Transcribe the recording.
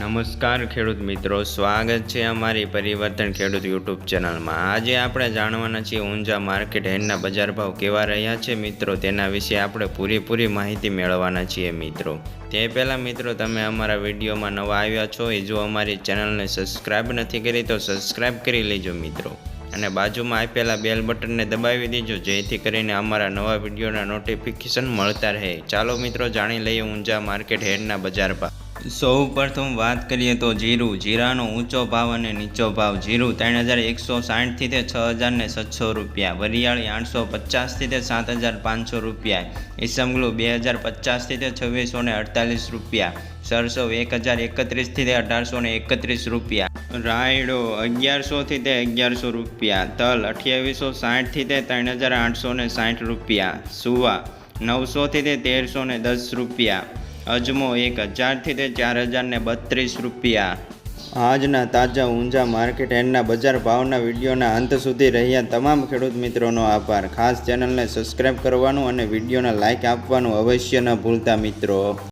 નમસ્કાર ખેડૂત મિત્રો, સ્વાગત છે અમારી પરિવર્તન ખેડૂત યુટ્યુબ ચેનલમાં। આજે આપણે જાણવાના છીએ ઊંઝા માર્કેટ હેડના બજાર ભાવ કેવા રહ્યા છે મિત્રો, તેના વિશે આપણે પૂરી માહિતી મેળવવાના છીએ મિત્રો। તે પહેલાં મિત્રો, તમે અમારા વિડીયોમાં નવા આવ્યા છો એ જો અમારી ચેનલને સબસ્ક્રાઈબ નથી કરી તો સબસ્ક્રાઈબ કરી લેજો મિત્રો, અને બાજુમાં આપેલા બેલ બટનને દબાવી દેજો જેથી કરીને અમારા નવા વિડીયોના નોટિફિકેશન મળતા રહે। ચાલો મિત્રો, જાણી લઈએ ઊંઝા માર્કેટ હેડના બજાર ભાવ। સૌ પ્રથમ વાત કરીએ તો જીરાનો ઊંચો ભાવ અને નીચો ભાવ। જીરું 3160 થી તે 6700 રૂપિયા, વરિયાળી 850 થી તે 7500 રૂપિયા, ઈસમગલું 2050 થી તે 2648 રૂપિયા, સરસો 1031 થી તે 1831 રૂપિયા, રાયડો 1100 થી તે 1100 રૂપિયા, તલ 2860 થી તે 3860 રૂપિયા, સુવા 900 થી તે 1310 રૂપિયા, અજમો 1000 થી તે 4032 રૂપિયા। આજના તાજા ઊંઝા માર્કેટ હેડના બજાર ભાવના વિડીયોના અંત સુધી રહ્યા તમામ ખેડૂત મિત્રોનો આભાર। ખાસ ચેનલને સબસ્ક્રાઈબ કરવાનું અને વિડીયોને લાઇક આપવાનું અવશ્ય ન ભૂલતા મિત્રો।